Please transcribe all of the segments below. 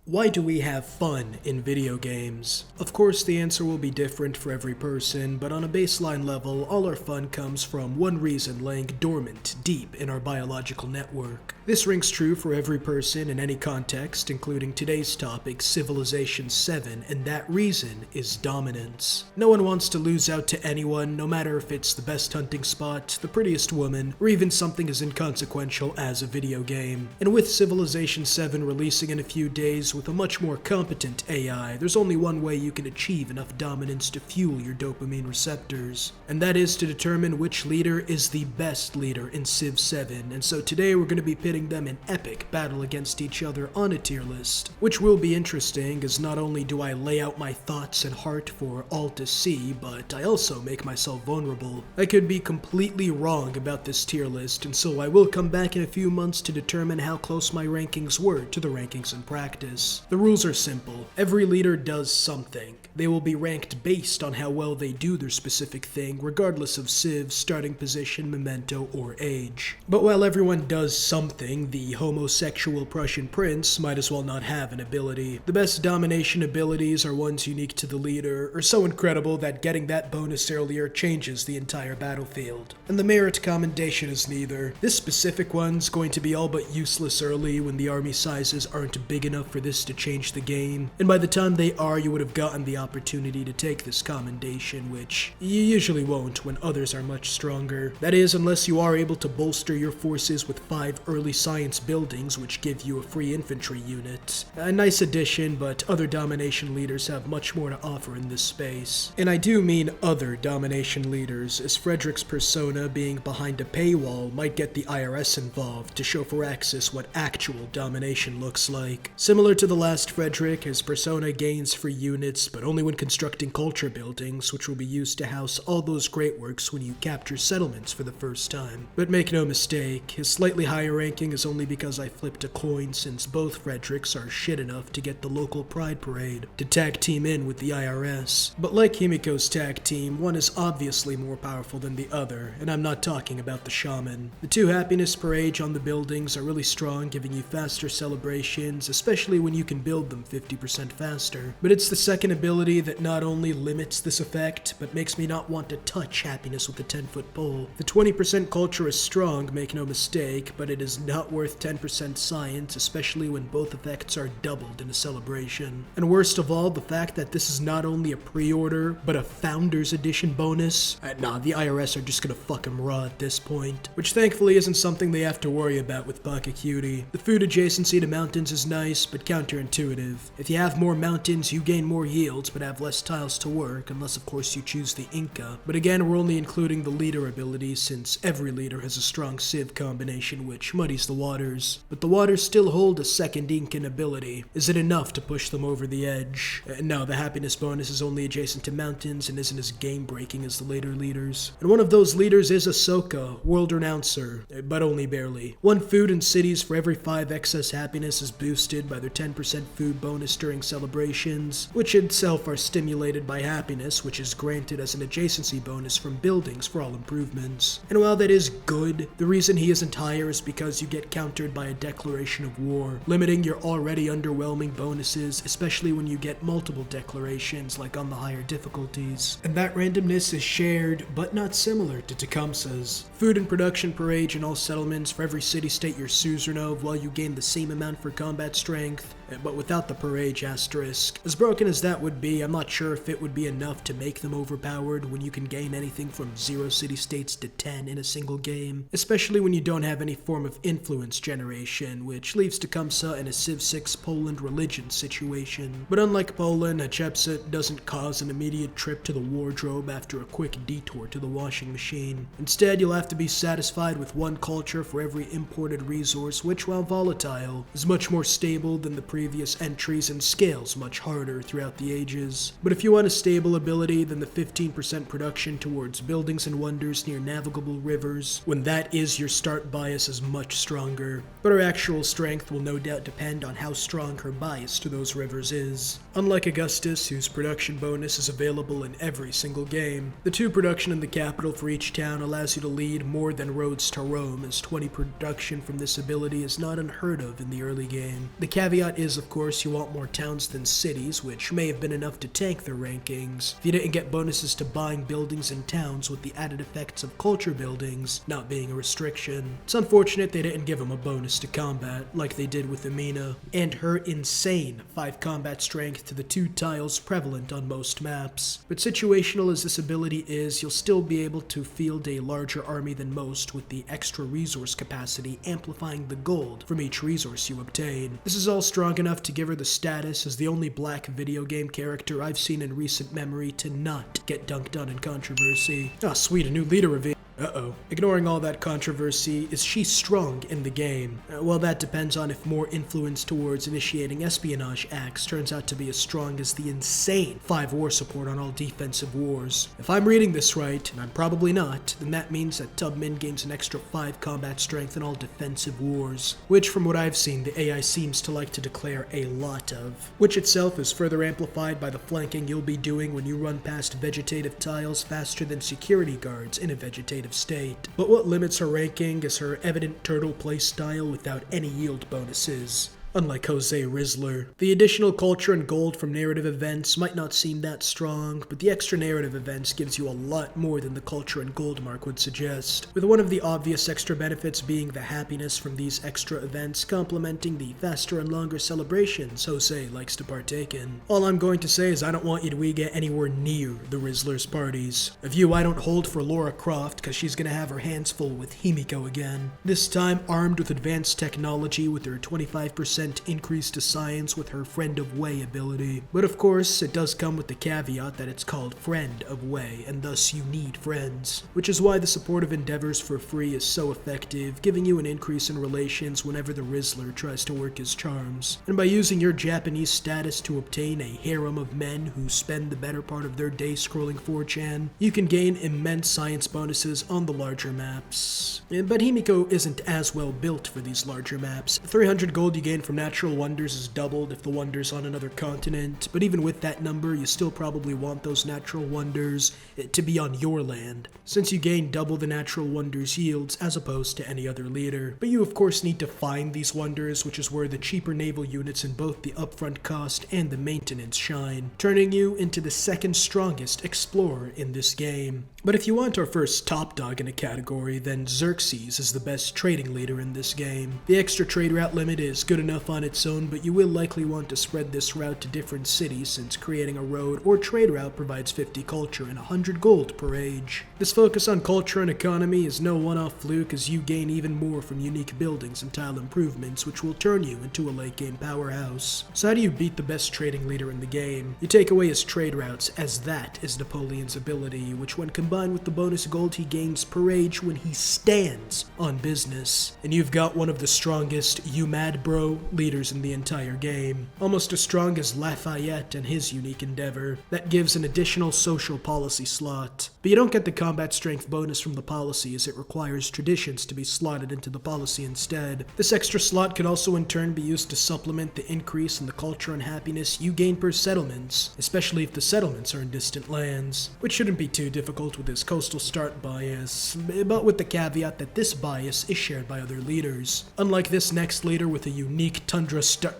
Why do we have fun in video games? Of course, the answer will be different for every person, but on a baseline level, all our fun comes from one reason laying dormant deep in our biological network. This rings true for every person in any context, including today's topic, Civilization 7, and that reason is dominance. No one wants to lose out to anyone, no matter if it's the best hunting spot, the prettiest woman, or even something as inconsequential as a video game. And with Civilization 7 releasing in a few days with a much more competent AI, there's only one way you can achieve enough dominance to fuel your dopamine receptors, and that is to determine which leader is the best leader in Civ 7. And so today we're going to be pitting them in epic battle against each other on a tier list, which will be interesting as not only do I lay out my thoughts and heart for all to see, but I also make myself vulnerable. I could be completely wrong about this tier list, and so I will come back in a few months to determine how close my rankings were to the rankings in practice. The rules are simple. Every leader does something. They will be ranked based on how well they do their specific thing, regardless of Civ's starting position, memento, or age. But while everyone does something, the homosexual Prussian prince might as well not have an ability. The best domination abilities are ones unique to the leader, or so incredible that getting that bonus earlier changes the entire battlefield. And the merit commendation is neither. This specific one's going to be all but useless early when the army sizes aren't big enough for this to change the game, and by the time they are, you would have gotten the opportunity to take this commendation, which you usually won't when others are much stronger. That is, unless you are able to bolster your forces with 5 early science buildings, which give you a free infantry unit. A nice addition, but other domination leaders have much more to offer in this space. And I do mean other domination leaders, as Frederick's persona being behind a paywall might get the IRS involved to show Firaxis what actual domination looks like. Similar to the last Frederick, his persona gains free units, but only when constructing culture buildings, which will be used to house all those great works when you capture settlements for the first time. But make no mistake, his slightly higher ranking is only because I flipped a coin, since both Fredericks are shit enough to get the local pride parade to tag team in with the IRS. But like Himiko's tag team, one is obviously more powerful than the other, and I'm not talking about the shaman. The 2 happiness per age on the buildings are really strong, giving you faster celebrations, especially when you can build them 50% faster. But it's the second ability that not only limits this effect, but makes me not want to touch happiness with a 10-foot pole. The 20% culture is strong, make no mistake, but it is not worth 10% science, especially when both effects are doubled in a celebration. And worst of all, the fact that this is not only a pre-order, but a Founders Edition bonus. Nah, the IRS are just gonna fuck 'em raw at this point, which thankfully isn't something they have to worry about with Pocket Cutie. The food adjacency to mountains is nice, but counterintuitive. If you have more mountains, you gain more yields, but have less tiles to work, unless of course you choose the Inca. But again, we're only including the leader abilities, since every leader has a strong Civ combination, which muddies the waters. But the waters still hold a second Incan ability. Is it enough to push them over the edge? No, the happiness bonus is only adjacent to mountains and isn't as game-breaking as the later leaders. And one of those leaders is Ahsoka, world renouncer, but only barely. 1 food in cities for every 5 excess happiness is boosted by their 10% food bonus during celebrations, which itself are stimulated by happiness, which is granted as an adjacency bonus from buildings for all improvements. And while that is good, the reason he isn't higher is because you get countered by a declaration of war, limiting your already underwhelming bonuses, especially when you get multiple declarations like on the higher difficulties. And that randomness is shared, but not similar to Tecumseh's. Food and production per age in all settlements for every city-state you're suzerain of, while you gain the same amount for combat strength, but without the per age asterisk. As broken as that would be, I'm not sure if it would be enough to make them overpowered when you can gain anything from 0 city-states to 10 in a single game, especially when you don't have any form of influence generation, which leaves Tecumseh in a Civ 6 Poland religion situation. But unlike Poland, Hatshepsut doesn't cause an immediate trip to the wardrobe after a quick detour to the washing machine. Instead, you'll have to be satisfied with 1 culture for every imported resource, which, while volatile, is much more stable than the previous entries and scales much harder throughout the ages. But if you want a stable ability, then the 15% production towards buildings and wonders near navigable rivers, when that is your start bias, is much stronger. But her actual strength will no doubt depend on how strong her bias to those rivers is. Unlike Augustus, whose production bonus is available in every single game, the 2 production in the capital for each town allows you to lead more than roads to Rome, as 20 production from this ability is not unheard of in the early game. The caveat is is, of course, you want more towns than cities, which may have been enough to tank their rankings. If you didn't get bonuses to buying buildings in towns with the added effects of culture buildings not being a restriction. It's unfortunate they didn't give him a bonus to combat, like they did with Amina, and her insane 5 combat strength to the 2 tiles prevalent on most maps. But situational as this ability is, you'll still be able to field a larger army than most with the extra resource capacity amplifying the gold from each resource you obtain. This is all strong enough to give her the status as the only black video game character I've seen in recent memory to not get dunked on in controversy. Ah, sweet, a new leader reveal. Uh-oh. Ignoring all that controversy, is she strong in the game? Well, that depends on if more influence towards initiating espionage acts turns out to be as strong as the insane 5 war support on all defensive wars. If I'm reading this right, and I'm probably not, then that means that Tubman gains an extra 5 combat strength in all defensive wars, which from what I've seen, the AI seems to like to declare a lot of, which itself is further amplified by the flanking you'll be doing when you run past vegetative tiles faster than security guards in a vegetative state. But what limits her ranking is her evident turtle playstyle without any yield bonuses. Unlike Jose Rizzler. The additional culture and gold from narrative events might not seem that strong, but the extra narrative events gives you a lot more than the culture and gold mark would suggest, with one of the obvious extra benefits being the happiness from these extra events complementing the faster and longer celebrations Jose likes to partake in. All I'm going to say is I don't want you to get anywhere near the Rizzler's parties. A view I don't hold for Lara Croft because she's gonna have her hands full with Himiko again. This time armed with advanced technology with her 25% increase to science with her Friend of Way ability. But of course, it does come with the caveat that it's called Friend of Way, and thus you need friends. Which is why the support of endeavors for free is so effective, giving you an increase in relations whenever the Rizzler tries to work his charms. And by using your Japanese status to obtain a harem of men who spend the better part of their day scrolling 4chan, you can gain immense science bonuses on the larger maps. But Himiko isn't as well built for these larger maps. The 300 gold you gain from natural wonders is doubled if the wonder's on another continent, but even with that number, you still probably want those natural wonders to be on your land, since you gain double the natural wonders yields as opposed to any other leader. But you of course need to find these wonders, which is where the cheaper naval units in both the upfront cost and the maintenance shine, turning you into the second strongest explorer in this game. But if you want our first top dog in a category, then Xerxes is the best trading leader in this game. The extra trade route limit is good enough on its own, but you will likely want to spread this route to different cities since creating a road or trade route provides 50 culture and 100 gold per age. This focus on culture and economy is no one-off fluke as you gain even more from unique buildings and tile improvements, which will turn you into a late game powerhouse. So how do you beat the best trading leader in the game? You take away his trade routes, as that is Napoleon's ability, which when combined with the bonus gold he gains per age when he stands on business. And you've got one of the strongest "you mad bro" leaders in the entire game, almost as strong as Lafayette and his unique endeavor. That gives an additional social policy slot, but you don't get the combat strength bonus from the policy as it requires traditions to be slotted into the policy instead. This extra slot could also in turn be used to supplement the increase in the culture and happiness you gain per settlements, especially if the settlements are in distant lands, which shouldn't be too difficult with his coastal start bias, but with the caveat that this bias is shared by other leaders. Unlike this next leader with a unique tundra start.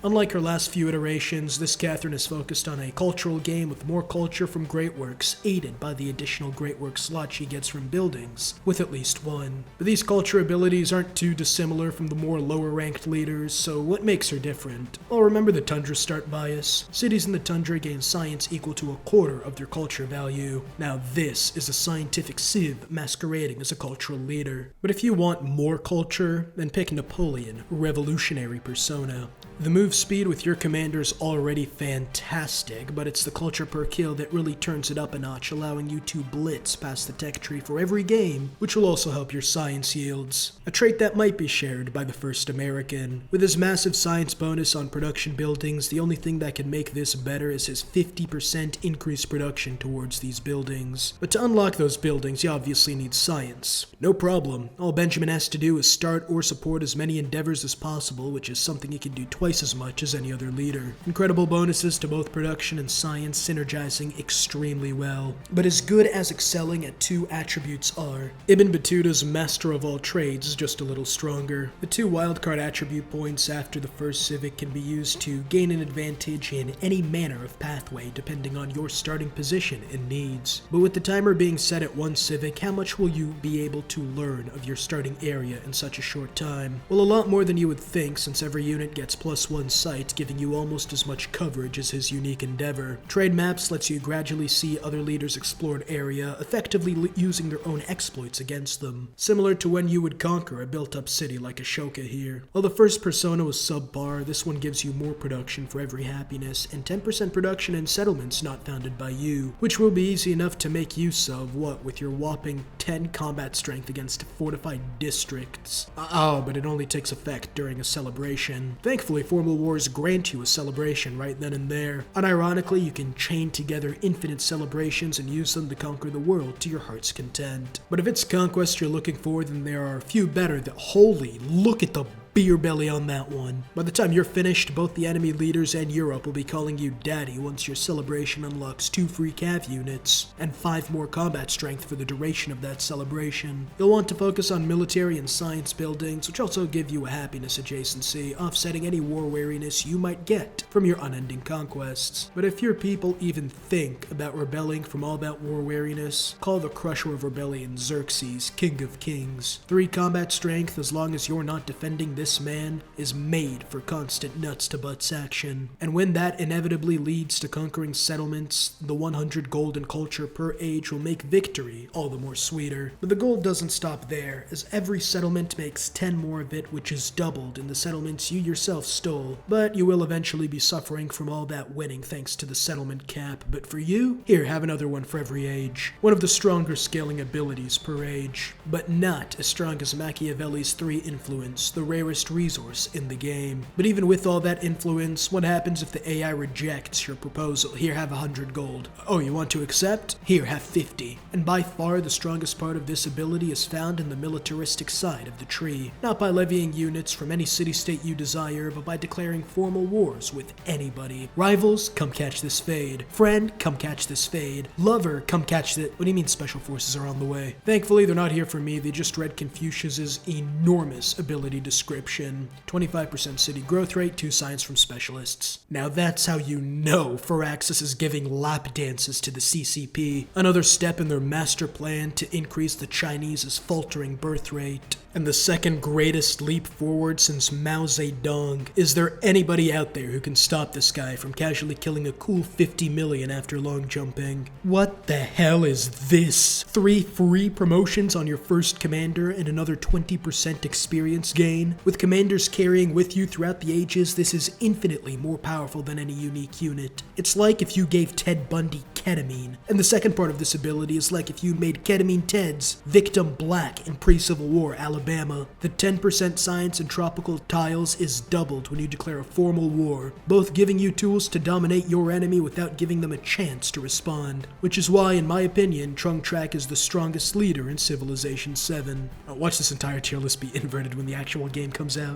Unlike her last few iterations, this Catherine is focused on a cultural game with more culture from Great Works, aided by the additional Great Works slot she gets from buildings, with at least one. But these culture abilities aren't too dissimilar from the more lower-ranked leaders, so what makes her different? Well, remember the tundra start bias? Cities in the tundra gain science equal to a quarter of their culture value. Now this is a scientific sieve masquerading as a cultural leader. But if you want more culture, then pick Napoleon, revolutionary persona. The move speed with your commander is already fantastic, but it's the culture per kill that really turns it up a notch, allowing you to blitz past the tech tree for every game, which will also help your science yields. A trait that might be shared by the first American. With his massive science bonus on production buildings, the only thing that can make this better is his 50% increased production towards these buildings. But to unlock those buildings, you obviously need science. No problem. All Benjamin has to do is start or support as many endeavors as possible, which is something he can do twice twice as much as any other leader. Incredible bonuses to both production and science, synergizing extremely well. But as good as excelling at two attributes are, Ibn Battuta's Master of All Trades is just a little stronger. The 2 wildcard attribute points after the first civic can be used to gain an advantage in any manner of pathway depending on your starting position and needs. But with the timer being set at 1 civic, how much will you be able to learn of your starting area in such a short time? Well, a lot more than you would think, since every unit gets +1 sight, giving you almost as much coverage as his unique endeavor. Trade maps lets you gradually see other leaders' explored area, effectively using their own exploits against them, similar to when you would conquer a built-up city like Ashoka here. While the first persona was subpar, this one gives you more production for every happiness, and 10% production in settlements not founded by you, which will be easy enough to make use of, what with your whopping 10 combat strength against fortified districts. But it only takes effect during a celebration. Thankfully, formal wars grant you a celebration right then and there. Unironically, you can chain together infinite celebrations and use them to conquer the world to your heart's content. But if it's conquest you're looking for, then there are a few better that, holy, look at the beer belly on that one. By the time you're finished, both the enemy leaders and Europe will be calling you daddy once your celebration unlocks 2 free cav units, and 5 more combat strength for the duration of that celebration. You'll want to focus on military and science buildings, which also give you a happiness adjacency, offsetting any war weariness you might get from your unending conquests. But if your people even think about rebelling from all that war weariness, call the Crusher of Rebellion Xerxes, King of Kings. 3 combat strength, as long as you're not defending this man, is made for constant nuts to butts action. And when that inevitably leads to conquering settlements, the 100 gold in culture per age will make victory all the more sweeter. But the gold doesn't stop there, as every settlement makes 10 more of it, which is doubled in the settlements you yourself stole. But you will eventually be suffering from all that winning thanks to the settlement cap. But for you, here, have another one for every age. One of the stronger scaling abilities per age, but not as strong as Machiavelli's 3 influence, the rarest resource in the game. But even with all that influence, what happens if the AI rejects your proposal? Here, have 100 gold. Oh, you want to accept? Here, have 50. And by far the strongest part of this ability is found in the militaristic side of the tree. Not by levying units from any city-state you desire, but by declaring formal wars with anybody. Rivals, come catch this fade. Friend, come catch this fade. Lover, come catch it. What do you mean special forces are on the way? Thankfully, they're not here for me. They just read Confucius's enormous ability description. 25% city growth rate, 2 signs from specialists. Now that's how you know Firaxis is giving lap dances to the CCP. Another step in their master plan to increase the Chinese's faltering birth rate. And the second greatest leap forward since Mao Zedong. Is there anybody out there who can stop this guy from casually killing a cool 50 million after long jumping? What the hell is this? 3 free promotions on your first commander and another 20% experience gain? With commanders carrying with you throughout the ages, this is infinitely more powerful than any unique unit. It's like if you gave Ted Bundy ketamine. And the second part of this ability is like if you made Ketamine Ted's Victim Black in pre-Civil War Alabama. The 10% science and tropical tiles is doubled when you declare a formal war, both giving you tools to dominate your enemy without giving them a chance to respond. Which is why, in my opinion, Trung Trak is the strongest leader in Civilization 7. Watch this entire tier list be inverted when the actual game comes out.